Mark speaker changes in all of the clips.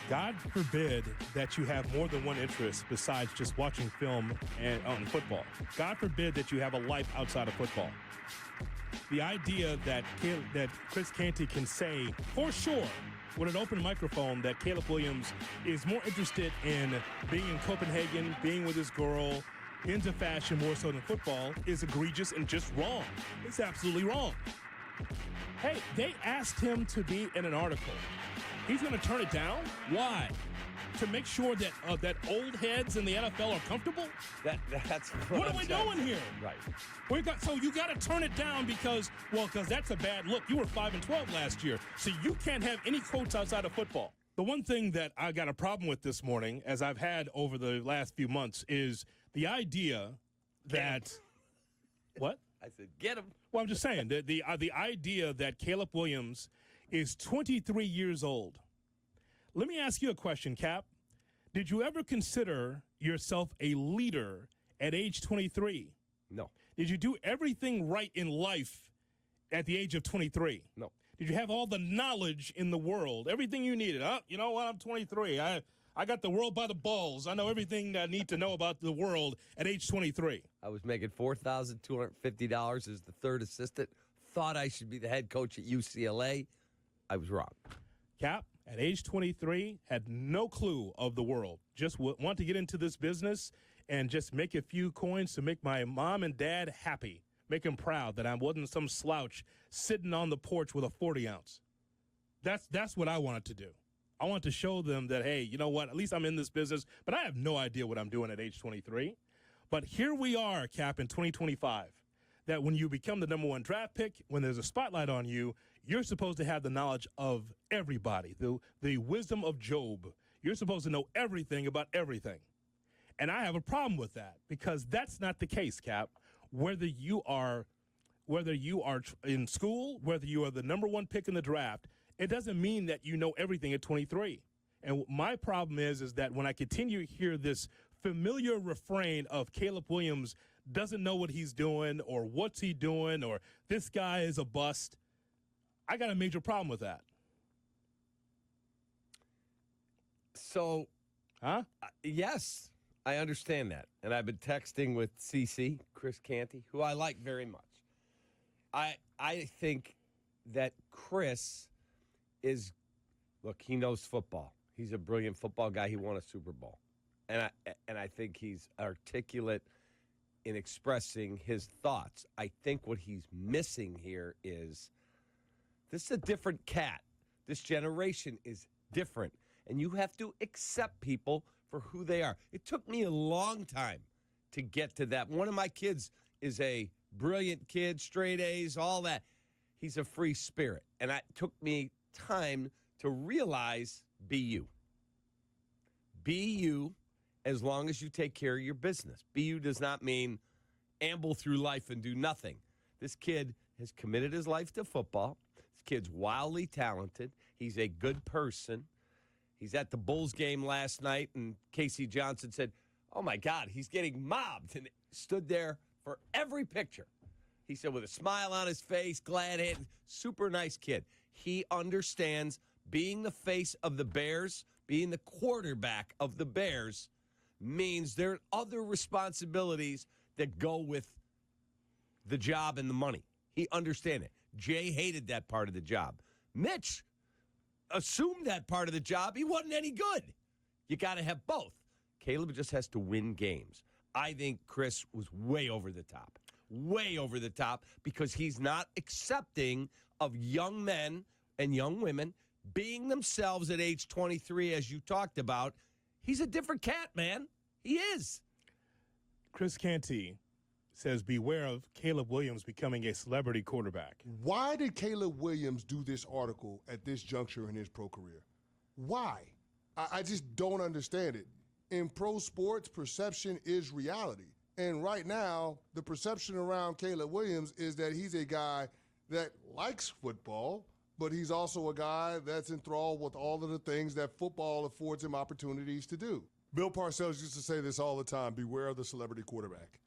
Speaker 1: God forbid that you have more than one interest besides just watching film and on football. God forbid that you have a life outside of football. The idea that Chris Canty can say for sure with an open microphone that Caleb Williams is more interested in being in Copenhagen, being with his girl, into fashion more so than football is egregious and just wrong. It's absolutely wrong. Hey, they asked him to be in an article. He's going to turn it down? Why? To make sure that that old heads in the NFL are comfortable?
Speaker 2: That's
Speaker 1: what are we doing here?
Speaker 2: Right.
Speaker 1: So you got to turn it down because that's a bad look. You were 5-12 last year, so you can't have any quotes outside of football. The one thing that I got a problem with this morning, as I've had over the last few months, is the idea that what?
Speaker 2: I said, get him.
Speaker 1: Well, I'm just saying the idea that Caleb Williams is 23 years old. Let me ask you a question, Cap. Did you ever consider yourself a leader at age 23?
Speaker 2: No.
Speaker 1: Did you do everything right in life at the age of 23?
Speaker 2: No.
Speaker 1: Did you have all the knowledge in the world, everything you needed? You know what? I'm 23. I got the world by the balls. I know everything I need to know about the world at age 23.
Speaker 2: I was making $4,250 as the third assistant. Thought I should be the head coach at UCLA. I was wrong.
Speaker 1: Cap, at age 23, had no clue of the world. Just want to get into this business and just make a few coins to make my mom and dad happy. Make them proud that I wasn't some slouch sitting on the porch with a 40-ounce. That's what I wanted to do. I want to show them that, hey, you know what? At least I'm in this business, but I have no idea what I'm doing at age 23. But here we are, Cap, in 2025, that when you become the number one draft pick, when there's a spotlight on you, you're supposed to have the knowledge of everybody, the wisdom of Job. You're supposed to know everything about everything. And I have a problem with that because that's not the case, Cap. Whether you are in school, whether you are the number one pick in the draft, it doesn't mean that you know everything at 23. And my problem is that when I continue to hear this familiar refrain of Caleb Williams doesn't know what he's doing or what's he doing or this guy is a bust, I got a major problem with that.
Speaker 2: So, yes, I understand that. And I've been texting with CC, Chris Canty, who I like very much. I think that Chris is, look, he knows football. He's a brilliant football guy. He won a Super Bowl. And I think he's articulate in expressing his thoughts. I think what he's missing here is this is a different cat. This generation is different. And you have to accept people for who they are. It took me a long time to get to that. One of my kids is a brilliant kid, straight A's, all that. He's a free spirit. And it took me time to realize be you. Be you as long as you take care of your business. Be you does not mean amble through life and do nothing. This kid has committed his life to football. This kid's wildly talented. He's a good person. He's at the Bulls game last night, and Casey Johnson said, oh, my God, he's getting mobbed, and stood there for every picture. He said with a smile on his face, glad-handed, super nice kid. He understands being the face of the Bears, being the quarterback of the Bears, means there are other responsibilities that go with the job and the money. He understands it. Jay hated that part of the job. Mitch assumed that part of the job. He wasn't any good. You got to have both. Caleb just has to win games. I think Chris was way over the top. Way over the top because he's not accepting of young men and young women being themselves at age 23, as you talked about. He's a different cat, man. He is.
Speaker 1: Chris Canty says, beware of Caleb Williams becoming a celebrity quarterback.
Speaker 3: Why did Caleb Williams do this article at this juncture in his pro career? Why? I just don't understand it. In pro sports, perception is reality. And right now, the perception around Caleb Williams is that he's a guy that likes football, but he's also a guy that's enthralled with all of the things that football affords him opportunities to do. Bill Parcells used to say this all the time, beware of the celebrity quarterback.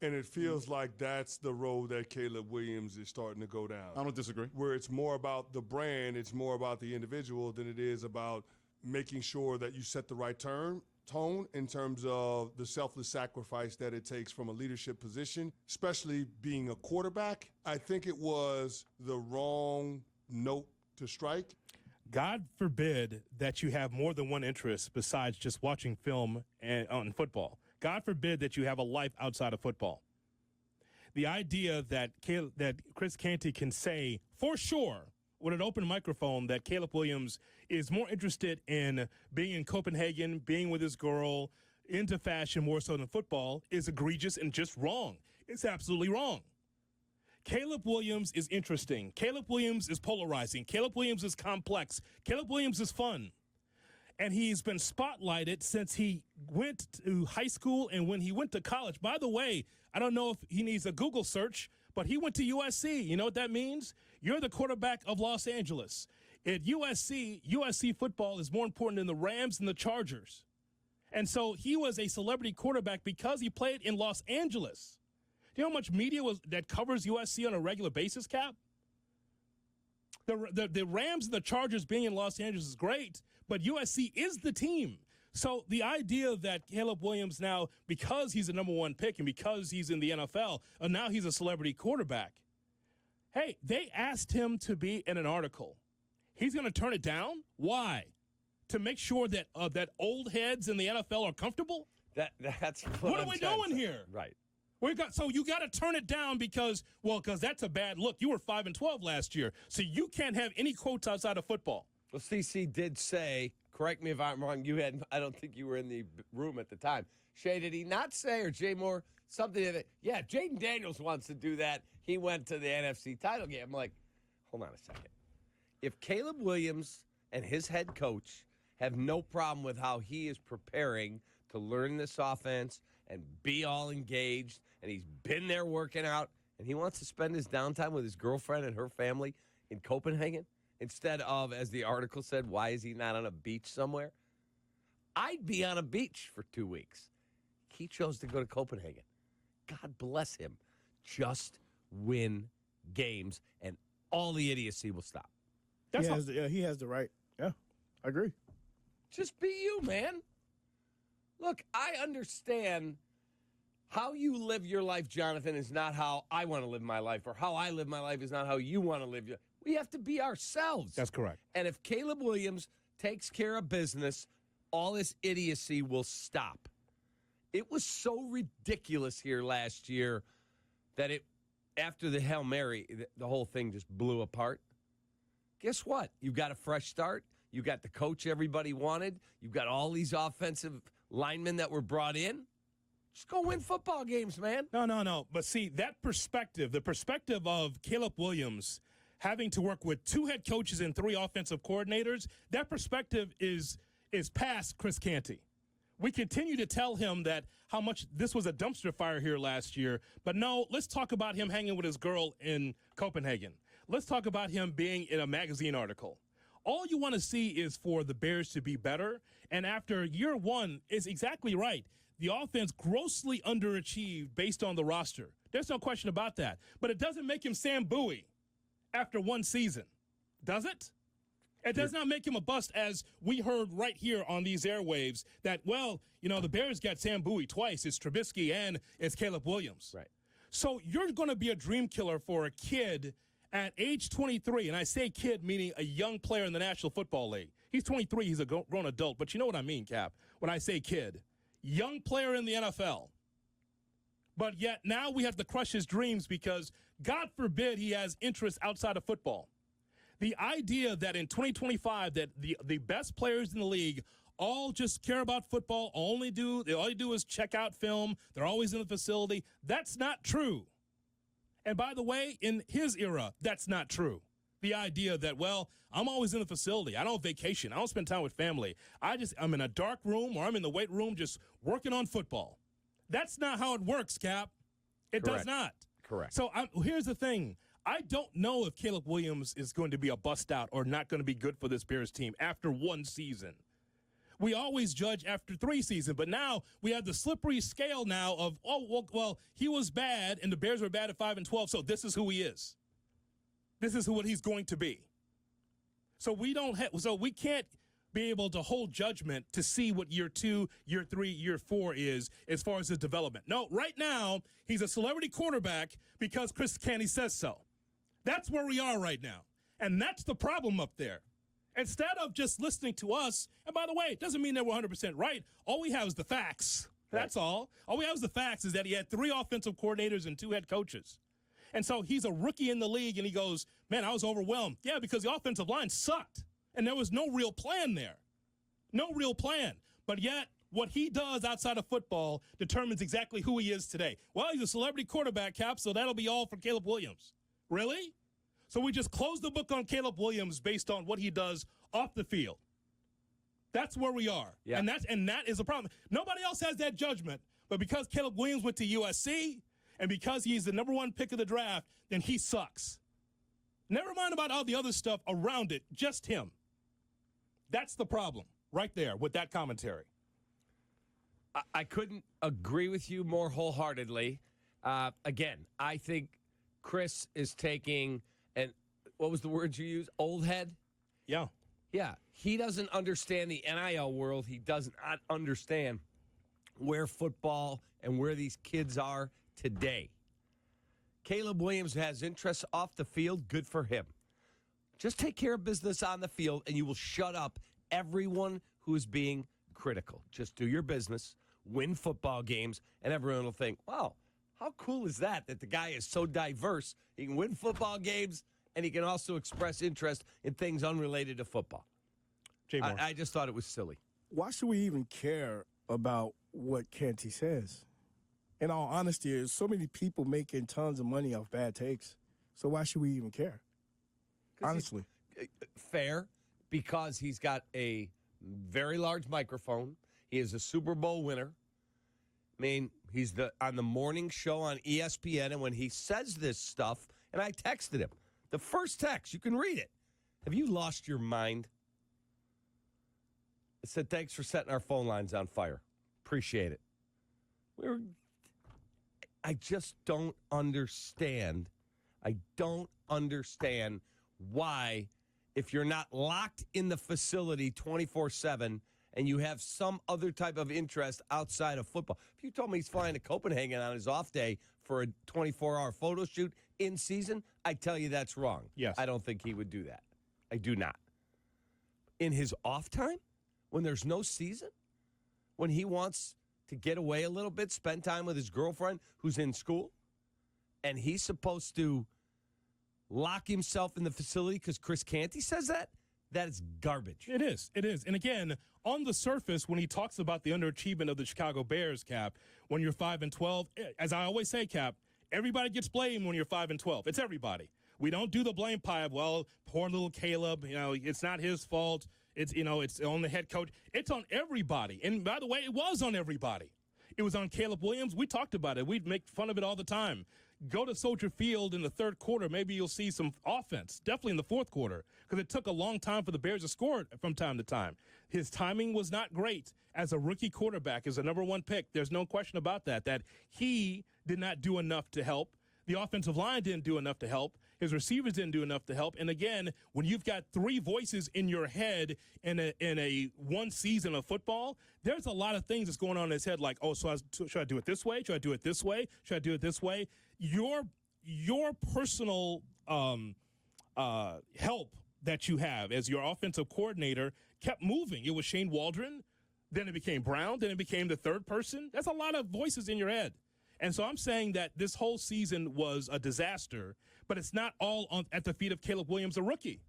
Speaker 3: And it feels like that's the road that Caleb Williams is starting to go down.
Speaker 4: I don't disagree.
Speaker 3: Where it's more about the brand, it's more about the individual than it is about making sure that you set the right tone in terms of the selfless sacrifice that it takes from a leadership position, especially being a quarterback. I think it was the wrong note to strike.
Speaker 1: God forbid that you have more than one interest besides just watching film on football. God forbid that you have a life outside of football. The idea that Chris Canty can say for sure with an open microphone that Caleb Williams is more interested in being in Copenhagen, being with his girl, into fashion more so than football is egregious and just wrong. It's absolutely wrong. Caleb Williams is interesting. Caleb Williams is polarizing. Caleb Williams is complex. Caleb Williams is fun. And he's been spotlighted since he went to high school and when he went to college. By the way, I don't know if he needs a Google search, but he went to USC. You know what that means? You're the quarterback of Los Angeles. At USC football is more important than the Rams and the Chargers. And so he was a celebrity quarterback because he played in Los Angeles. Do you know how much media that covers USC on a regular basis, Cap? The Rams and the Chargers being in Los Angeles is great, but USC is the team. So the idea that Caleb Williams now, because he's a number one pick and because he's in the NFL, and now he's a celebrity quarterback, hey, they asked him to be in an article. He's going to turn it down? Why? To make sure that that old heads in the NFL are comfortable?
Speaker 2: That's
Speaker 1: what are we doing here?
Speaker 2: Right.
Speaker 1: So you got to turn it down because that's a bad look. You were 5-12 last year, so you can't have any quotes outside of football.
Speaker 2: Well, CC did say, correct me if I'm wrong, I don't think you were in the room at the time. Shay, did he not say, or Jay Moore, something that, yeah, Jaden Daniels wants to do that. He went to the NFC title game. I'm like, hold on a second. If Caleb Williams and his head coach have no problem with how he is preparing to learn this offense and be all engaged, and he's been there working out, and he wants to spend his downtime with his girlfriend and her family in Copenhagen instead of, as the article said, why is he not on a beach somewhere? I'd be on a beach for 2 weeks. He chose to go to Copenhagen. God bless him. Just win games, and all the idiocy will stop.
Speaker 4: He has the right. Yeah, I agree.
Speaker 2: Just be you, man. Look, I understand how you live your life, Jonathan, is not how I want to live my life, or how I live my life is not how you want to live your. We have to be ourselves.
Speaker 1: That's correct.
Speaker 2: And if Caleb Williams takes care of business, all this idiocy will stop. It was so ridiculous here last year that after the Hail Mary, the whole thing just blew apart. Guess what? You've got a fresh start. You got the coach everybody wanted. You've got all these offensive linemen that were brought in. Just go win football games, man.
Speaker 1: No. But see, that perspective, the perspective of Caleb Williams having to work with 2 head coaches and 3 offensive coordinators, that perspective is past Chris Canty. We continue to tell him that how much this was a dumpster fire here last year. But no, let's talk about him hanging with his girl in Copenhagen. Let's talk about him being in a magazine article. All you want to see is for the Bears to be better. And after year 1 is exactly right. The offense grossly underachieved based on the roster. There's no question about that. But it doesn't make him Sam Bowie after 1 season, does it? It does not make him a bust, as we heard right here on these airwaves that, the Bears got Sam Bowie twice. It's Trubisky and it's Caleb Williams.
Speaker 2: Right.
Speaker 1: So you're going to be a dream killer for a kid at age 23, and I say kid meaning a young player in the National Football League. He's 23. He's a grown adult, but you know what I mean, Cap, when I say kid. Young player in the NFL. But yet now we have to crush his dreams because, God forbid, he has interests outside of football. The idea that in 2025 that the best players in the league all just care about football, all they do is check out film, they're always in the facility, that's not true. And by the way, in his era, that's not true. The idea that, I'm always in the facility. I don't vacation. I don't spend time with family. I'm in a dark room or I'm in the weight room just working on football. That's not how it works, Cap. It
Speaker 2: Correct.
Speaker 1: does not.
Speaker 2: Correct.
Speaker 1: So here's the thing. I don't know if Caleb Williams is going to be a bust out or not going to be good for this Bears team after 1 season. We always judge after 3 seasons, but now we have the slippery scale now of, he was bad and the Bears were bad at 5-12, so this is who he is. This is what he's going to be. So we can't be able to hold judgment to see what year 2, year 3, year 4 is as far as his development. No, right now, he's a celebrity quarterback because Chris Canty says so. That's where we are right now. And that's the problem up there. Instead of just listening to us, and by the way, it doesn't mean that we're 100% right. All we have is the facts. That's all. All we have is the facts is that he had 3 offensive coordinators and 2 head coaches. And so he's a rookie in the league, and he goes, man, I was overwhelmed. Yeah, because the offensive line sucked, and there was no real plan there. No real plan. But yet, what he does outside of football determines exactly who he is today. Well, he's a celebrity quarterback, Cap, so that'll be all for Caleb Williams. Really? So we just close the book on Caleb Williams based on what he does off the field. That's where we are.
Speaker 2: Yeah.
Speaker 1: And that is a problem. Nobody else has that judgment, but because Caleb Williams went to USC and because he's the number 1 pick of the draft, then he sucks. Never mind about all the other stuff around it, just him. That's the problem right there with that commentary.
Speaker 2: I couldn't agree with you more wholeheartedly. Again, I think Chris is taking, and what was the word you used? Old head?
Speaker 1: Yeah.
Speaker 2: Yeah. He doesn't understand the NIL world. He does not understand where football and where these kids are today. Caleb Williams has interests off the field. Good for him. Just take care of business on the field, and you will shut up everyone who is being critical. Just do your business, win football games, and everyone will think, wow, how cool is that the guy is so diverse? He can win football games, and he can also express interest in things unrelated to football. I just thought it was silly.
Speaker 4: Why should we even care about what Canty says? In all honesty, there's so many people making tons of money off bad takes. So why should we even care? Honestly.
Speaker 2: Fair, because he's got a very large microphone. He is a Super Bowl winner. I mean, he's on the morning show on ESPN, and when he says this stuff, and I texted him, the first text, you can read it. Have you lost your mind? I said, thanks for setting our phone lines on fire. Appreciate it. I just don't understand. I don't understand why, if you're not locked in the facility 24/7 and you have some other type of interest outside of football. If you told me he's flying to Copenhagen on his off day for a 24-hour photo shoot in season, I'd tell you that's wrong.
Speaker 1: Yes.
Speaker 2: I don't think he would do that. I do not. In his off time, when there's no season, when he wants to get away a little bit, spend time with his girlfriend who's in school, and he's supposed to lock himself in the facility because Chris Canty says that? That is garbage.
Speaker 1: It is. It is. And again, on the surface, when he talks about the underachievement of the Chicago Bears, Cap, when you're 5-12, as I always say, Cap, everybody gets blamed when you're 5-12. It's everybody. We don't do the blame pie of, well, poor little Caleb, it's not his fault. It's on the head coach. It's on everybody. And by the way, it was on everybody. It was on Caleb Williams. We talked about it. We'd make fun of it all the time. Go to Soldier Field in the third quarter. Maybe you'll see some offense, definitely in the fourth quarter, because it took a long time for the Bears to score from time to time. His timing was not great as a rookie quarterback, as a number 1 pick. There's no question about that he did not do enough to help. The offensive line didn't do enough to help. His receivers didn't do enough to help. And again, when you've got 3 voices in your head in a one season of football, there's a lot of things that's going on in his head, like, oh, should I do it this way? Should I do it this way? Should I do it this way? Your personal help that you have as your offensive coordinator kept moving. It was Shane Waldron, then it became Brown, then it became the third person. That's a lot of voices in your head. And so I'm saying that this whole season was a disaster, but it's not all at the feet of Caleb Williams, a rookie.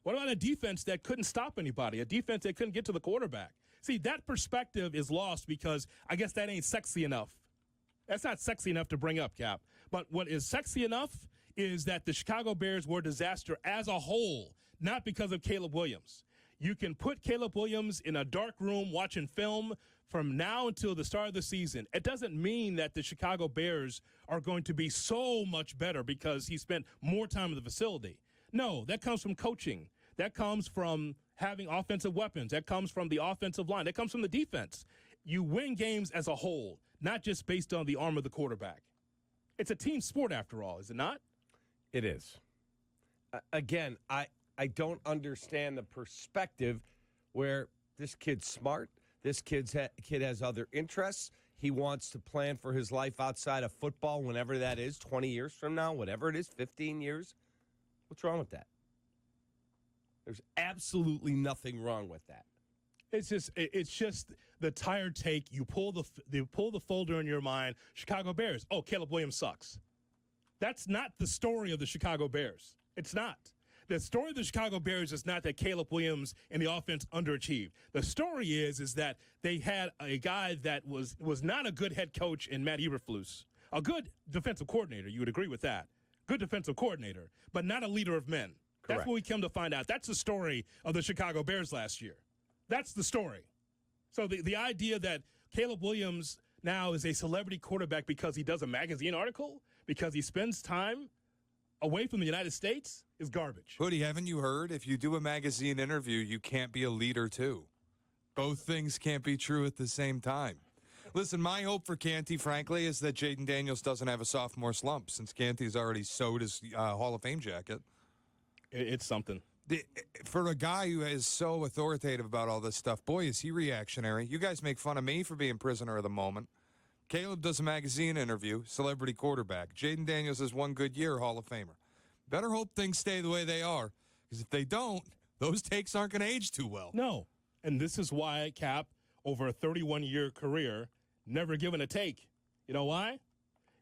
Speaker 1: What about a defense that couldn't stop anybody, a defense that couldn't get to the quarterback? See, that perspective is lost because I guess that ain't sexy enough. That's not sexy enough to bring up, Cap. But what is sexy enough is that the Chicago Bears were a disaster as a whole, not because of Caleb Williams. You can put Caleb Williams in a dark room watching film from now until the start of the season. It doesn't mean that the Chicago Bears are going to be so much better because he spent more time in the facility. No, that comes from coaching. That comes from having offensive weapons. That comes from the offensive line. That comes from the defense. You win games as a whole, not just based on the arm of the quarterback. It's a team sport after all, is it not?
Speaker 2: It is. Again, I don't understand the perspective where this kid's smart. This kid has other interests. He wants to plan for his life outside of football whenever that is, 20 years from now, whatever it is, 15 years. What's wrong with that? There's absolutely nothing wrong with that.
Speaker 1: It's just the tired take. You pull the folder in your mind. Chicago Bears. Oh, Caleb Williams sucks. That's not the story of the Chicago Bears. It's not. The story of the Chicago Bears is not that Caleb Williams and the offense underachieved. The story is that they had a guy that was not a good head coach in Matt Eberflus, a good defensive coordinator. You would agree with that. Good defensive coordinator, but not a leader of men.
Speaker 2: Correct.
Speaker 1: That's what we come to find out. That's the story of the Chicago Bears last year. That's the story. So the idea that Caleb Williams now is a celebrity quarterback because he does a magazine article, because he spends time away from the United States, is garbage.
Speaker 5: Hoodie, haven't you heard? If you do a magazine interview, you can't be a leader, too. Both things can't be true at the same time. Listen, my hope for Canty, frankly, is that Jaden Daniels doesn't have a sophomore slump since Canty's already sewed his Hall of Fame jacket.
Speaker 1: It's something.
Speaker 5: For a guy who is so authoritative about all this stuff, boy, is he reactionary. You guys make fun of me for being prisoner of the moment. Caleb does a magazine interview, celebrity quarterback. Jaden Daniels has one good year, Hall of Famer. Better hope things stay the way they are, because if they don't, those takes aren't going to age too well.
Speaker 1: No. And this is why, Cap, over a 31-year career, never given a take. You know why?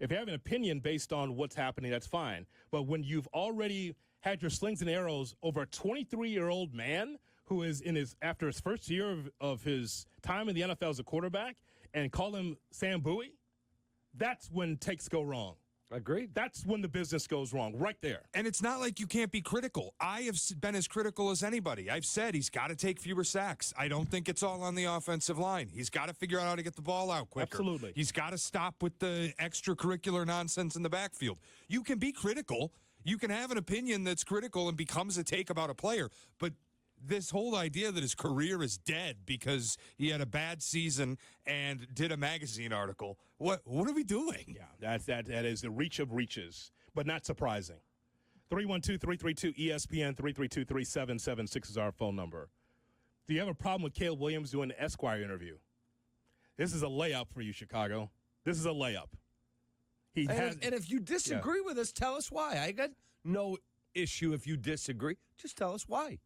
Speaker 1: If you have an opinion based on what's happening, that's fine. But when you've already had your slings and arrows over a 23-year-old man who is after his first year of his time in the NFL as a quarterback, and call him Sam Bowie, that's when takes go wrong.
Speaker 2: Agreed.
Speaker 1: That's when the business goes wrong, right there.
Speaker 5: And it's not like you can't be critical. I have been as critical as anybody. I've said he's got to take fewer sacks. I don't think it's all on the offensive line. He's got to figure out how to get the ball out quicker.
Speaker 1: Absolutely.
Speaker 5: He's got to stop with the extracurricular nonsense in the backfield. You can be critical. You can have an opinion that's critical and becomes a take about a player, but this whole idea that his career is dead because he had a bad season and did a magazine article. What are we doing?
Speaker 1: Yeah, that is the reach of reaches, but not surprising. 312-332-ESPN, 332-3776 is our phone number. Do you have a problem with Caleb Williams doing the Esquire interview? This is a layup for you, Chicago. This is a layup.
Speaker 2: And if you disagree with us, tell us why. I got no issue if you disagree. Just tell us why.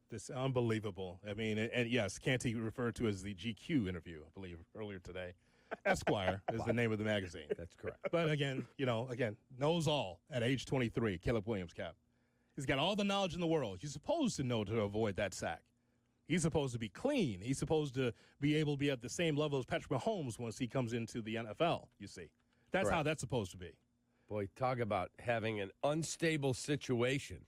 Speaker 1: This is unbelievable. I mean, and yes, Canty referred to as the GQ interview, I believe, earlier today. Esquire is the name of the magazine.
Speaker 2: That's correct.
Speaker 1: But again, knows all at age 23, Caleb Williams, Cap. He's got all the knowledge in the world. He's supposed to know to avoid that sack. He's supposed to be clean. He's supposed to be able to be at the same level as Patrick Mahomes once he comes into the NFL, you see. That's
Speaker 2: Correct.
Speaker 1: how that's supposed to be.
Speaker 2: Boy, talk about having an unstable situation